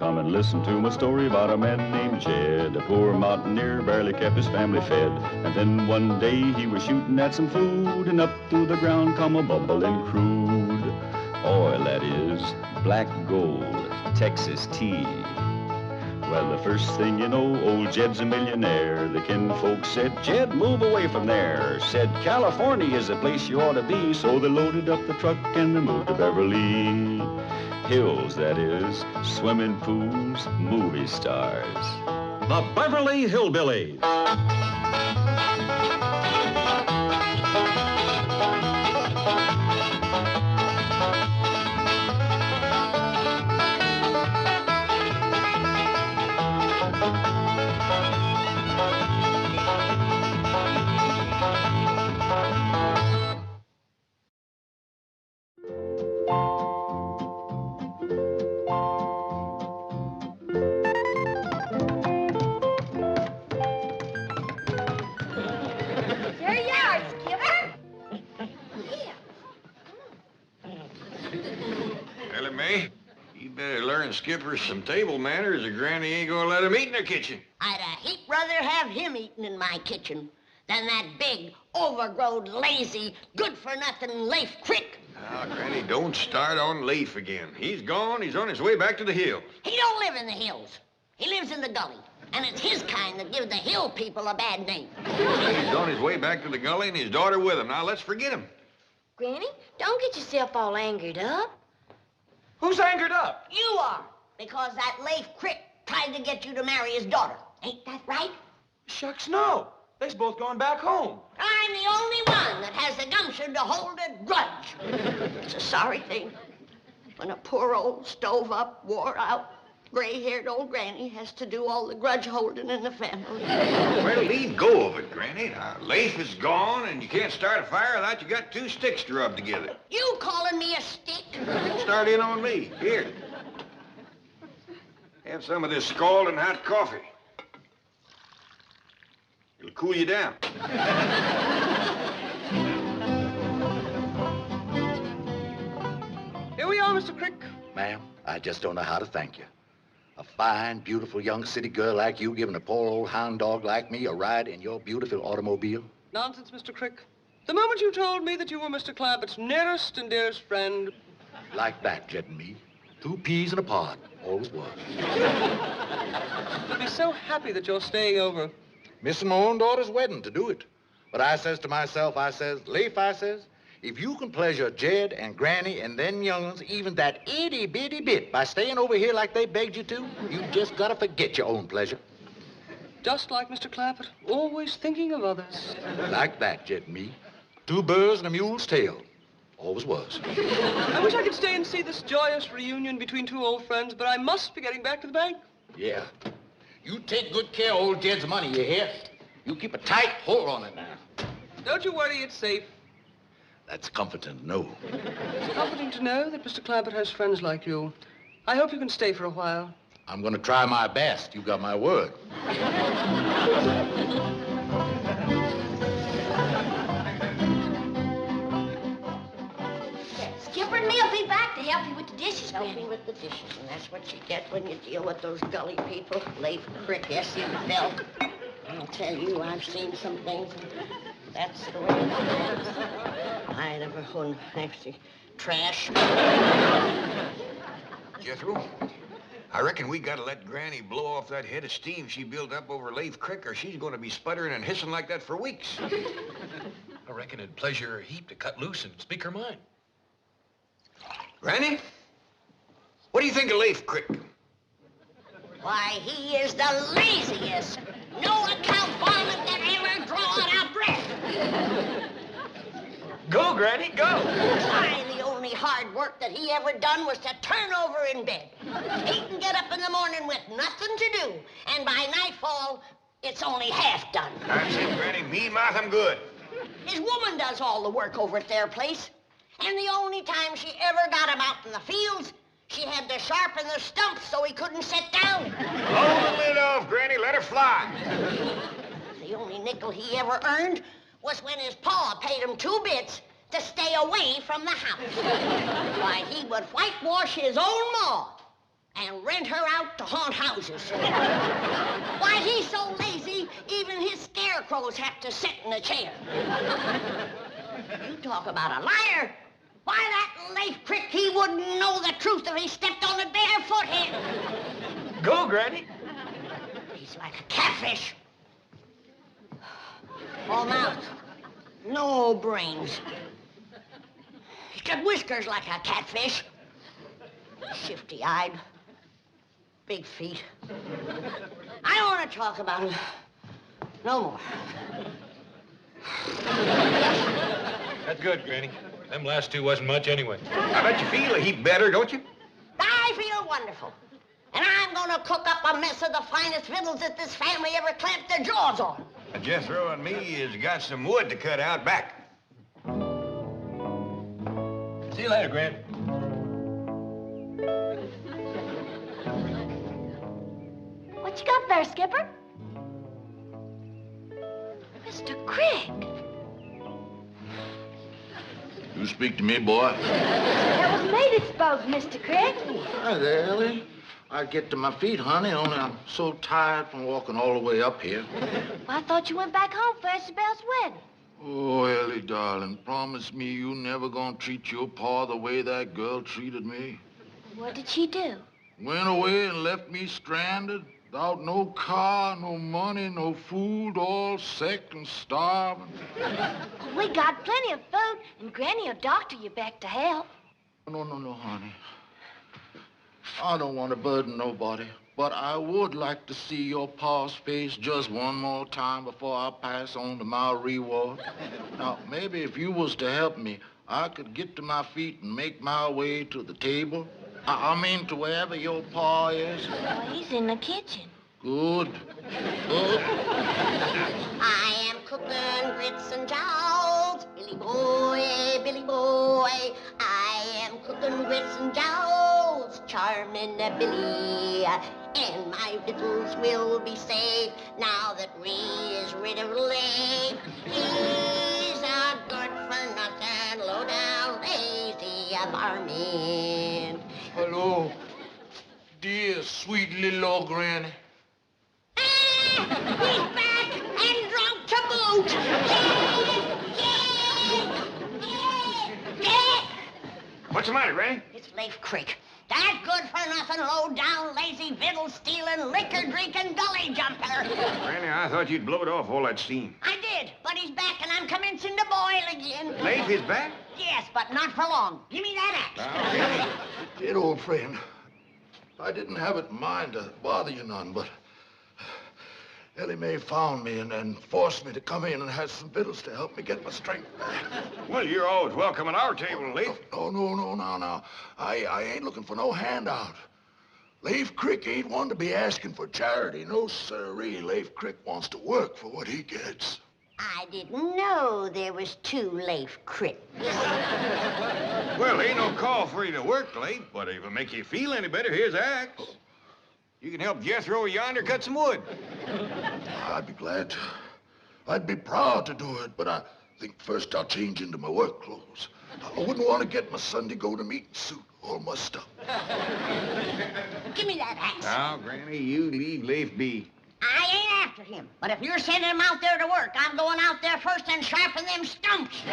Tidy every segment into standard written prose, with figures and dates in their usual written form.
Come and listen to my story about a man named Jed. A poor mountaineer barely kept his family fed. And then one day he was shooting at some food, and up through the ground come a bubbling crude oil, that is, black gold, Texas tea. Well, the first thing you know, old Jed's a millionaire. The kinfolk said, Jed, move away from there. Said, California is the place you ought to be. So they loaded up the truck and they moved to Beverly Hills, that is, swimming pools, movie stars. The Beverly Hillbillies. Skipper some table manners, or Granny ain't gonna let him eat in the kitchen. I'd a heap rather have him eating in my kitchen than that big, overgrown, lazy, good-for-nothing Lafe crick. Now, Granny, don't start on Leif again. He's gone. He's on his way back to the hills. He don't live in the hills. He lives in the gully. And it's his kind that give the hill people a bad name. He's on his way back to the gully and his daughter with him. Now, let's forget him. Granny, don't get yourself all angered up. Who's angered up? You are, because that Lafe crick tried to get you to marry his daughter. Ain't that right? Shucks, no. They's both gone back home. I'm the only one that has the gumption to hold a grudge. It's a sorry thing when a poor old stove-up, wore-out, gray-haired old granny has to do all the grudge holding in the family. Well, leave go of it, Granny. Now, Leif is gone, and you can't start a fire without you got two sticks to rub together. You calling me a stick? Start in on me. Here. Have some of this scalding hot coffee. It'll cool you down. Here we are, Mr. Crick. Ma'am, I just don't know how to thank you. A fine, beautiful young city girl like you giving a poor old hound dog like me a ride in your beautiful automobile? Nonsense, Mr. Crick. The moment you told me that you were Mr. Clampett's nearest and dearest friend... Like that, Jed and me. Two peas in a pod. Always was. I'd be so happy that you're staying over. Missing my own daughter's wedding to do it. But I says to myself, I says, Leif, I says, if you can pleasure Jed and Granny and them young'uns even that itty-bitty bit by staying over here like they begged you to, you just gotta forget your own pleasure. Just like Mr. Clampett, always thinking of others. Like that, Jed and me. Two birds and a mule's tail. Always was. I wish I could stay and see this joyous reunion between two old friends, but I must be getting back to the bank. Yeah. You take good care of old Jed's money, you hear? You keep a tight hold on it now. Don't you worry, it's safe. That's comforting to know. It's comforting to know that Mr. Clampett has friends like you. I hope you can stay for a while. I'm going to try my best. You got my word. Skipper and me'll be back to help you with the dishes, Help me with the dishes, and that's what you get when you deal with those gully people. Lafe, Crick, S.E. Bell. I'll tell you, I've seen some things, and that's the way it is. I never won actually trash. Jethro, I reckon we gotta let Granny blow off that head of steam she built up over Lafe Crick, or she's gonna be sputtering and hissing like that for weeks. I reckon it'd pleasure her a heap to cut loose and speak her mind. Granny, what do you think of Lafe Crick? Why, he is the laziest, no-account varmint that ever drawed a breath. Go, Granny, go. Why, the only hard work that he ever done was to turn over in bed. He can get up in the morning with nothing to do, and by nightfall, it's only half done. That's it, Granny. Me mouth him good. His woman does all the work over at their place. And the only time she ever got him out in the fields, she had to sharpen the stumps so he couldn't sit down. Blow the lid off, Granny. Let her fly. The only nickel he ever earned was when his pa paid him 2 bits to stay away from the house. Why, he would whitewash his own ma and rent her out to haunt houses. Why, he's so lazy, even his scarecrows have to sit in a chair. You talk about a liar. Why, that Lafe Crick, he wouldn't know the truth if he stepped on a barefoot head. Go, Granny. He's like a catfish. All mouth, no brains. He's got whiskers like a catfish. Shifty-eyed, big feet. I don't want to talk about him no more. That's good, Granny. Them last two wasn't much anyway. I bet you feel a heap better, don't you? I feel wonderful. And I'm going to cook up a mess of the finest victuals that this family ever clamped their jaws on. Jethro and me has got some wood to cut out back. See you later, Granny. What you got there, Skipper? Mr. Crick. You speak to me, boy? That was me that spoke, Mr. Crick. Hi there, Ellie. I get to my feet, honey, only I'm so tired from walking all the way up here. Well, I thought you went back home for Isabel's wedding. Oh, Ellie, darling, promise me you never gonna treat your pa the way that girl treated me. What did she do? Went away and left me stranded, without no car, no money, no food, all sick and starving. Well, we got plenty of food, and Granny will doctor you back to health. No, honey. I don't want to burden nobody, but I would like to see your pa's face just one more time before I pass on to my reward. Now, maybe if you was to help me, I could get to my feet and make my way to the table. I mean, to wherever your pa is. Well, he's in the kitchen. Good. I am cooking grits and jowls. Billy boy, Billy boy. I am cooking grits and jowls. Charming Billy. And my victuals will be safe now that Ree is rid of Lafe. He's a good-for-nothing, low-down, lazy varmint. Hello, dear, sweet little old granny. He's back and drunk to boot. What's the matter, Granny? It's Lafe Crick. That good-for-nothing, low-down, lazy, victual-stealing, liquor-drinking gully jumper. Granny, I thought you'd blowed off all that steam. I did, but he's back and I'm commencing to boil again. Lafe is back? Yes, but not for long. Give me that axe. Dear old friend, I didn't have it in mind to bother you none, but Ellie Mae found me and forced me to come in and have some victuals to help me get my strength back. Well, you're always welcome at our table, Lafe. No. I ain't looking for no handout. Lafe Crick ain't one to be asking for charity. No, sirree. Lafe Crick wants to work for what he gets. I didn't know there was two Lafe Cricks. Well, ain't no call for you to work, Lafe, but if it'll make you feel any better, here's an axe. You can help Jethro yonder cut some wood. I'd be glad to. I'd be proud to do it, but I think first I'll change into my work clothes. I wouldn't want to get my Sunday go-to-meeting suit all mussed up. Give me that axe. Now, Granny, you leave Lafe be. I ain't after him, but if you're sending him out there to work, I'm going out there first and sharpen them stumps.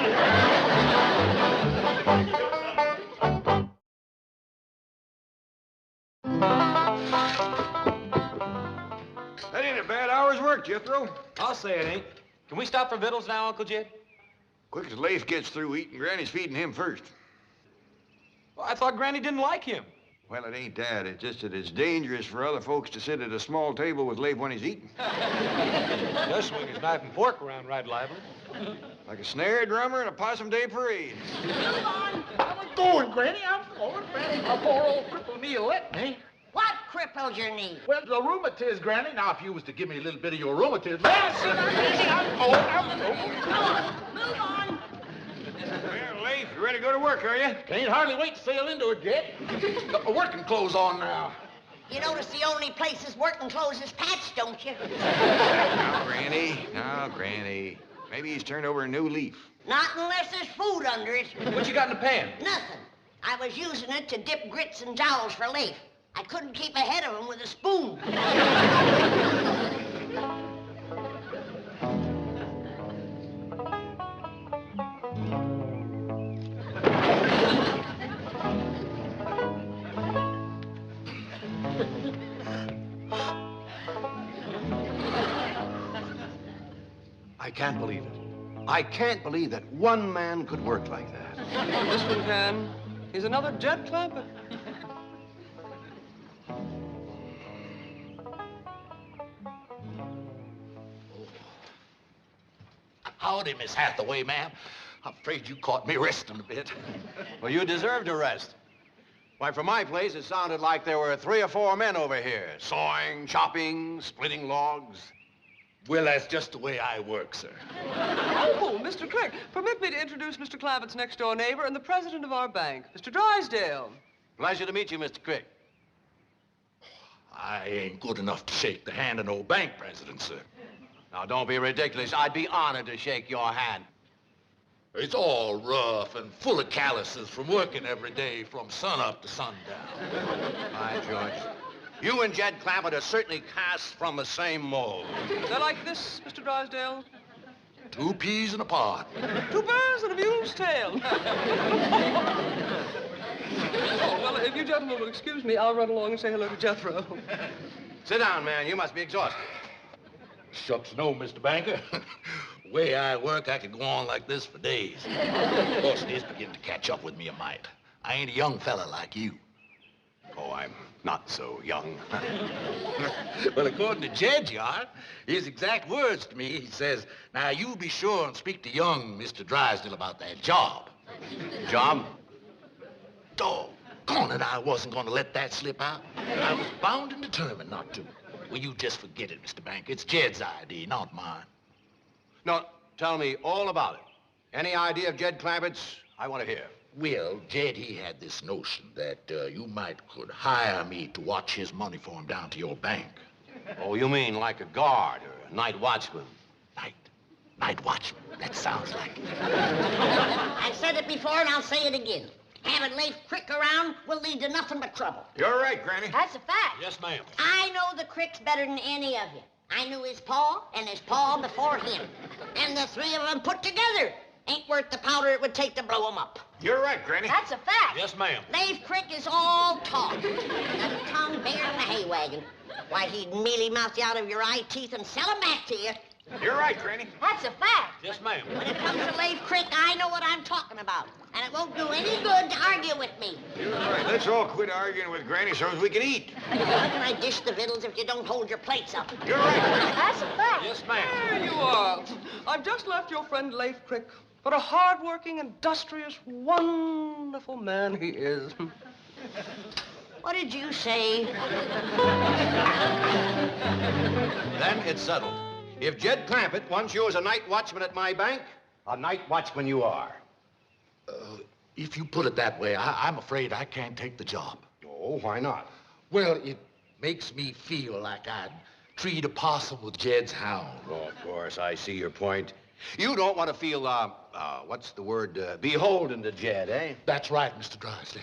That ain't a bad hour's work, Jethro. I'll say it ain't. Can we stop for victuals now, Uncle Jed? Quick as Lafe gets through eating, Granny's feeding him first. Well, I thought Granny didn't like him. Well, it ain't that. It's just that it's dangerous for other folks to sit at a small table with Lafe when he's eating. Does swing his knife and fork around right lively. Like a snare drummer in a Possum Day parade. Move on. I'm going, Granny. I'm going, Granny. My poor old crippled knee let me. What crippled your knee? Well, the rheumatiz, Granny. Now, if you was to give me a little bit of your rheumatiz... I'm Move on. Well, Lafe, you ready to go to work, are you? Can't hardly wait to sail into it, Jed. Got my working clothes on now. You notice the only place his working clothes is patched, don't you? Now, Granny. Maybe he's turned over a new leaf. Not unless there's food under it. What you got in the pan? Nothing. I was using it to dip grits and jowls for Lafe. I couldn't keep ahead of him with a spoon. I can't believe it. I can't believe that one man could work like that. This one can. He's another Jed Clampett. Howdy, Miss Hathaway, ma'am. I'm afraid you caught me resting a bit. Well, you deserved a rest. Why, from my place, it sounded like there were 3 or 4 men over here, sawing, chopping, splitting logs. Well, that's just the way I work, sir. Oh, Mr. Crick, permit me to introduce Mr. Clampett's next-door neighbor and the president of our bank, Mr. Drysdale. Pleasure to meet you, Mr. Crick. I ain't good enough to shake the hand of no bank president, sir. Now, don't be ridiculous. I'd be honored to shake your hand. It's all rough and full of calluses from working every day from sunup to sundown. Hi, George. You and Jed Clampett are certainly cast from the same mold. Is that like this, Mr. Drysdale? 2 peas in a pod. 2 birds and a mule's tail. Oh, well, if you gentlemen will excuse me, I'll run along and say hello to Jethro. Sit down, man. You must be exhausted. Shucks no, Mr. Banker. The way I work, I could go on like this for days. Of course, it is beginning to catch up with me a mite. I ain't a young fella like you. Oh, I'm not so young. Well, according to Jed, you are. His exact words to me, he says, now, you be sure and speak to young Mr. Drysdale about that job. Job? Doggone it, I wasn't going to let that slip out. I was bound and determined not to. Well, you just forget it, Mr. Banker. It's Jed's idea, not mine. No, tell me all about it. Any idea of Jed Clampett's? I want to hear. Well, Jed, he had this notion that you could hire me to watch his money for him down to your bank. Oh, you mean like a guard or a night watchman? Night watchman. That sounds like it. I've said it before and I'll say it again. Having Lafe Crick around will lead to nothing but trouble. You're right, Granny. That's a fact. Yes, ma'am. I know the Cricks better than any of you. I knew his pa and his pa before him. And the 3 of them put together ain't worth the powder it would take to blow them up. You're right, Granny. That's a fact. Yes, ma'am. Lafe Crick is all talk. Got a tongue bigger than a hay wagon. Why, he'd mealy mouth you out of your eye teeth and sell 'em back to you. You're right, Granny. That's a fact. Yes, ma'am. When it comes to Lafe Crick, I know what I'm talking about. And it won't do any good to argue with me. You're right. Let's all quit arguing with Granny so as we can eat. How can I dish the victuals if you don't hold your plates up? You're right, Granny. That's a fact. Yes, ma'am. There you are. I've just left your friend Lafe Crick. What a hard-working, industrious, wonderful man he is. What did you say? Then it's settled. If Jed Clampett wants you as a night watchman at my bank, a night watchman you are. If you put it that way, I'm afraid I can't take the job. Oh, why not? Well, it makes me feel like I'd treat a possum with Jed's hound. Oh, of course, I see your point. You don't want to feel, what's the word, beholden to Jed, eh? That's right, Mr. Drysdale.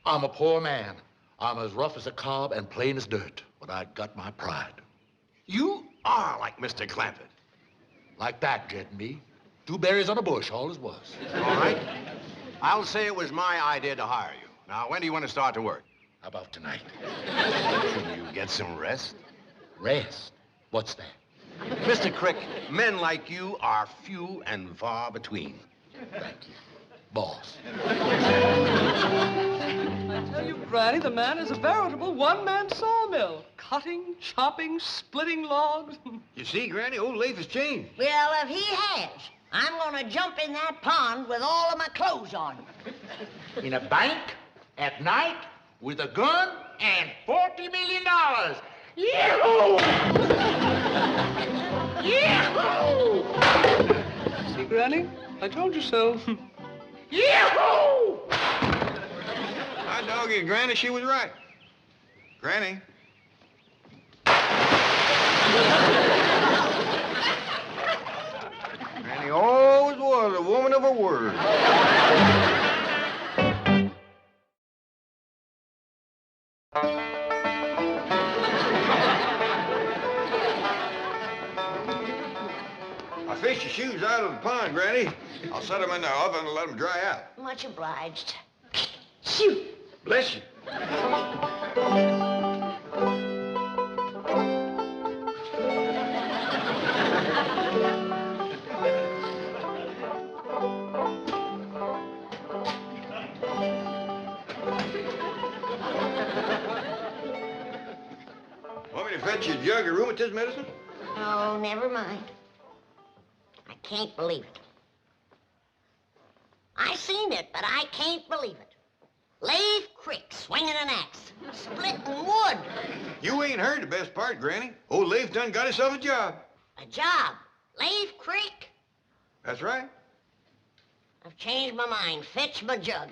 I'm a poor man. I'm as rough as a cob and plain as dirt, but I got my pride. You are like Mr. Clampett. Like that, Jed and me. 2 berries on a bush, all as was. All right. I'll say it was my idea to hire you. Now, when do you want to start to work? How about tonight? Can you get some rest? Rest? What's that? Mr. Crick, men like you are few and far between. Thank you, boss. I tell you, Granny, the man is a veritable one-man sawmill. Cutting, chopping, splitting logs. You see, Granny, old Leif has changed. Well, if he has, I'm gonna jump in that pond with all of my clothes on. In a bank, at night, with a gun and $40 million. Yahoo! Yahoo! See, Granny? I told you so. Yahoo! I dog you, Granny, she was right. Granny. Granny always was a woman of her word. I fished your shoes out of the pond, Granny. I'll set them in the oven and let them dry out. Much obliged. Shoot. Bless you. Want me to fetch you a jug of rheumatism medicine? Oh, never mind. I can't believe it. I seen it, but I can't believe it. Lafe Crick swinging an axe, splitting wood. You ain't heard the best part, Granny. Old Leif done got himself a job. A job? Lafe Crick? That's right. I've changed my mind. Fetch my jug.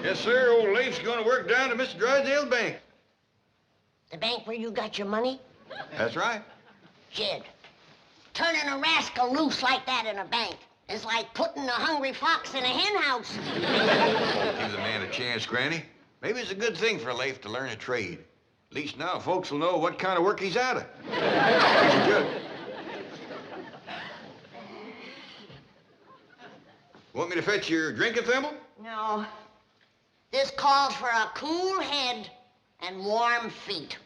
Yes, sir. Old Leif's gonna work down to Mr. Drysdale's bank. The bank where you got your money? That's right. Jed, turning a rascal loose like that in a bank is like putting a hungry fox in a hen house. Give the man a chance, Granny. Maybe it's a good thing for Leif to learn a trade. At least now folks will know what kind of work he's out of. Good. Want me to fetch your drinking thimble? No. This calls for a cool head and warm feet.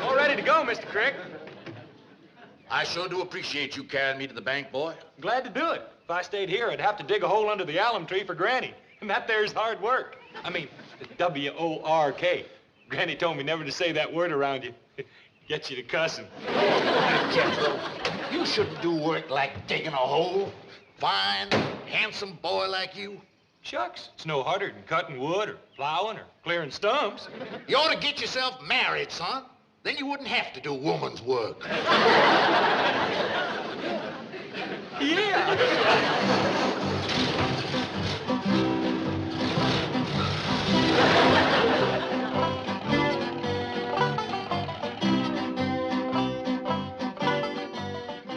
All ready to go, Mr. Crick. I sure do appreciate you carrying me to the bank, boy. Glad to do it. If I stayed here, I'd have to dig a hole under the alum tree for Granny. And that there's hard work. I mean, W-O-R-K. Granny told me never to say that word around you. Gets you to cussing. Jethro, you shouldn't do work like digging a hole. Fine, handsome boy like you. Shucks, it's no harder than cutting wood or plowing or clearing stumps. You ought to get yourself married, son. Then you wouldn't have to do woman's work. Yeah.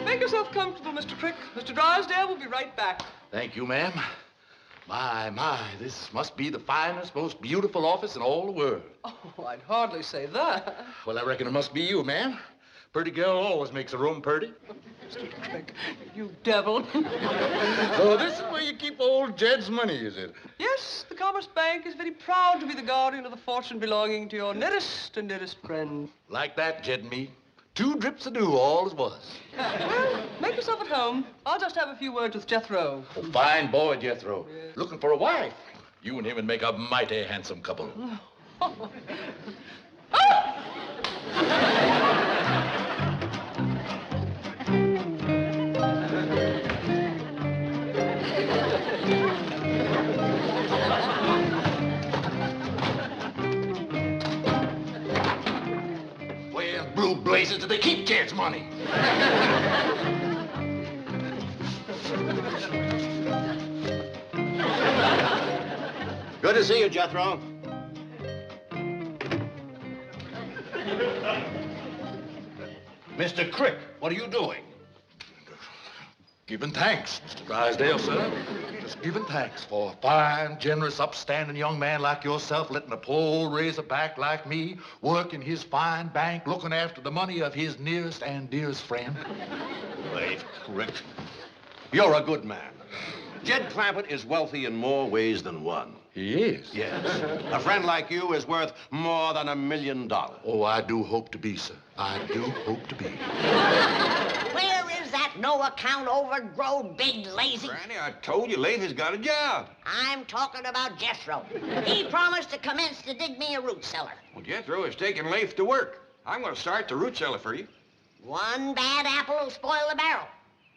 Make yourself comfortable, Mr. Crick. Mr. Drysdale will be right back. Thank you, ma'am. My, this must be the finest, most beautiful office in all the world. Oh, I'd hardly say that. Well, I reckon it must be you, ma'am. Pretty girl always makes a room pretty. Mr. Crick, you devil. So this is where you keep old Jed's money, is it? Yes, the Commerce Bank is very proud to be the guardian of the fortune belonging to your nearest and dearest friend. Like that, Jed and me. 2 drips of dew, all as was. Well, make yourself at home. I'll just have a few words with Jethro. Oh, fine boy, Jethro. Yes. Looking for a wife. You and him would make a mighty handsome couple. Where in blue blazes do they keep Jed's money? Good to see you, Jethro. Mr. Crick, what are you doing? Giving thanks, Mr. Drysdale, sir. Just giving thanks for a fine, generous, upstanding young man like yourself letting a poor old razorback like me work in his fine bank looking after the money of his nearest and dearest friend. Leif Crick, you're a good man. Jed Clampett is wealthy in more ways than one. He is? Yes. A friend like you is worth more than $1 million. Oh, I do hope to be, sir. I do hope to be. Where is that no-account, overgrown, big, lazy? Granny, I told you Leif has got a job. I'm talking about Jethro. He promised to commence to dig me a root cellar. Well, Jethro is taking Leif to work. I'm going to start the root cellar for you. One bad apple will spoil the barrel.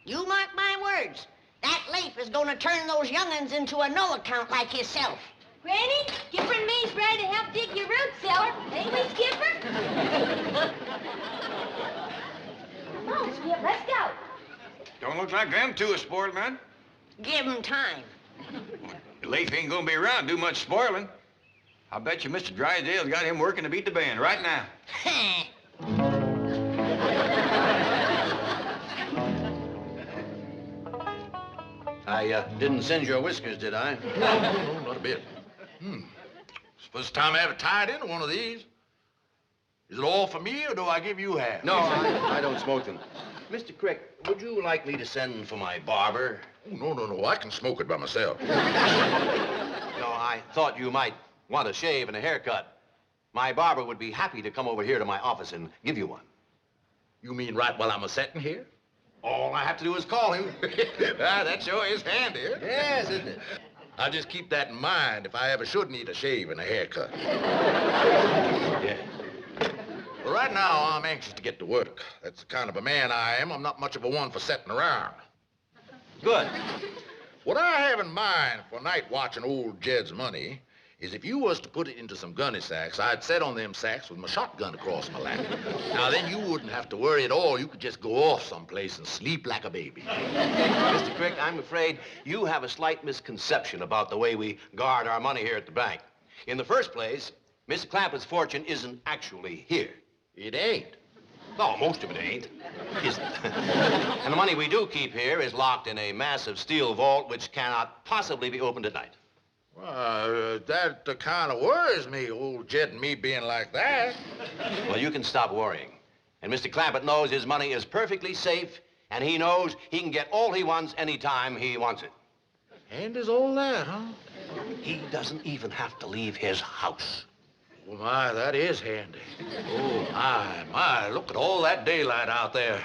You mark my words. That Leif is going to turn those young'uns into a no-account like himself. Granny, Skipper and me's ready to help dig your root cellar. Ain't we, Skipper? Come on, Skip, let's go. Don't look like them two are spoiled, man. Give him time. Leif ain't going to be around to do much spoiling. I bet you Mr. Drysdale's got him working to beat the band right now. I didn't singe your whiskers, did I? No, not a bit. It's the first time I ever tied into one of these. Is it all for me, or do I give you half? No, I don't smoke them. Mr. Crick, would you like me to send for my barber? Oh, no. I can smoke it by myself. No, I thought you might want a shave and a haircut. My barber would be happy to come over here to my office and give you one. You mean right while I'm a-setting here? All I have to do is call him. That sure is handy. Yes, isn't it? I'll just keep that in mind if I ever should need a shave and a haircut. Yeah. Well, right now, I'm anxious to get to work. That's the kind of a man I am. I'm not much of a one for sitting around. Good. What I have in mind for night watching old Jed's money is if you was to put it into some gunny sacks, I'd set on them sacks with my shotgun across my lap. Now, then you wouldn't have to worry at all. You could just go off someplace and sleep like a baby. Mr. Crick, I'm afraid you have a slight misconception about the way we guard our money here at the bank. In the first place, Mr. Clampett's fortune isn't actually here. It ain't. No, most of it ain't. Isn't. And the money we do keep here is locked in a massive steel vault which cannot possibly be opened at night. That kind of worries me, old Jed and me being like that. Well, you can stop worrying. And Mr. Clampett knows his money is perfectly safe, and he knows he can get all he wants anytime he wants it. And is all that, huh? He doesn't even have to leave his house. Well, my, that is handy. Oh, my, look at all that daylight out there.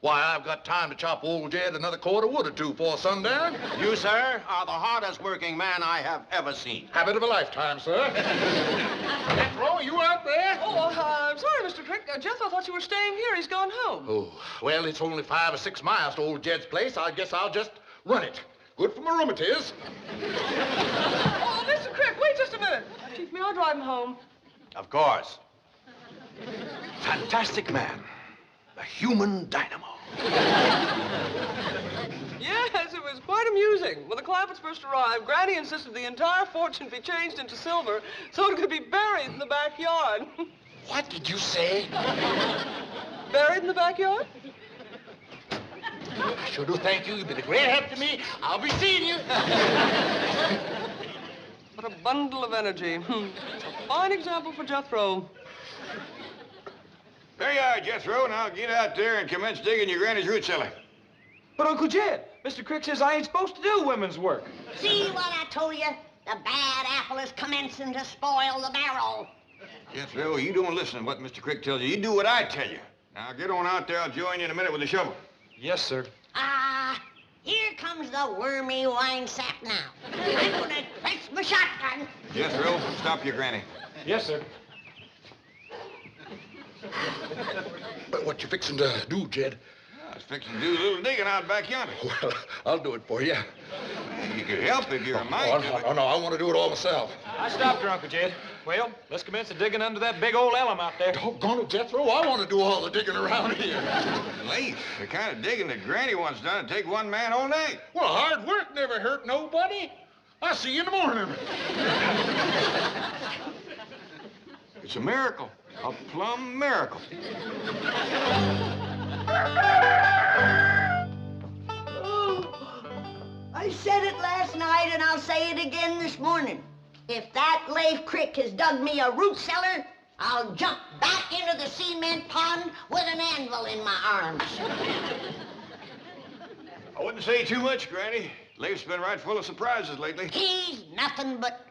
Why, I've got time to chop old Jed another cord of wood or two before sundown. You, sir, are the hardest working man I have ever seen. Habit of a lifetime, sir. Jethro, you out there? Oh, I'm sorry, Mr. Crick. Jethro thought you were staying here. He's gone home. Oh, well, it's only 5 or 6 miles to old Jed's place. I guess I'll just run it. Good for my rheumatiz. Oh, Mr. Crick, wait just a minute. Chief, may I drive him home? Of course. Fantastic man. A human dynamo. Yes, it was quite amusing. When the Clampetts first arrived, Granny insisted the entire fortune be changed into silver so it could be buried in the backyard. What did you say? Buried in the backyard? I sure do thank you. You've been a great help to me. I'll be seeing you. What a bundle of energy. A fine example for Jethro. There you are, Jethro. Now get out there and commence digging your granny's root cellar. But, Uncle Jed, Mr. Crick says I ain't supposed to do women's work. See what I told you? The bad apple is commencing to spoil the barrel. Jethro, you don't listen to what Mr. Crick tells you. You do what I tell you. Now get on out there. I'll join you in a minute with the shovel. Yes, sir. Here comes the wormy wine sap now. I'm gonna press my shotgun. Jethro, stop your granny. Yes, sir. But what you fixing to do, Jed? I was fixing to do a little digging out back yonder. Well, I'll do it for you. You could help if you're a mind. No, I want to do it all myself. I stopped her, Uncle Jed. Well, let's commence the digging under that big old elm out there. Doggone it, Jethro. I want to do all the digging around here. Leif, the kind of digging that Granny wants done would take one man all night. Well, hard work never hurt nobody. I'll see you in the morning. It's a miracle. A plumb miracle. I said it last night and I'll say it again this morning. If that Lafe Crick has dug me a root cellar, I'll jump back into the cement pond with an anvil in my arms. I wouldn't say too much, Granny. Leif's been right full of surprises lately. He's nothing but...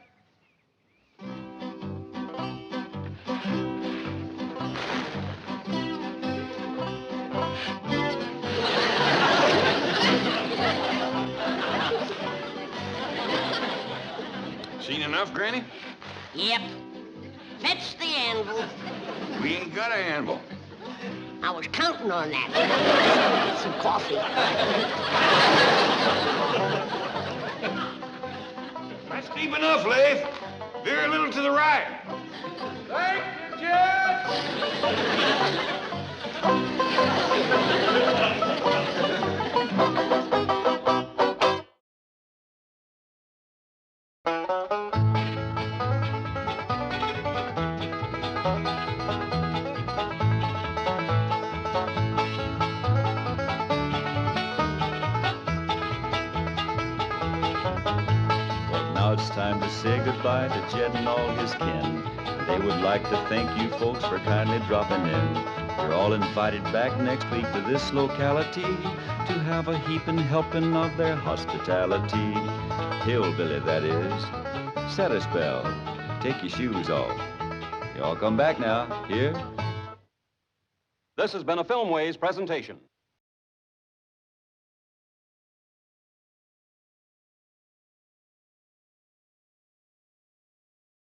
Seen enough, Granny? Yep. Fetch the anvil. We ain't got an anvil. I was counting on that. Get some coffee. That's deep enough, Leif. Veer a little to the right. Thank you, Jed! it's time to say goodbye to Jed and all his kin. They would like to thank you folks for kindly dropping in. You're all invited back next week to this locality to have a heaping helping of their hospitality. Hillbilly, that is. Set a spell. Take your shoes off. You all come back now. Here. This has been a Filmways presentation.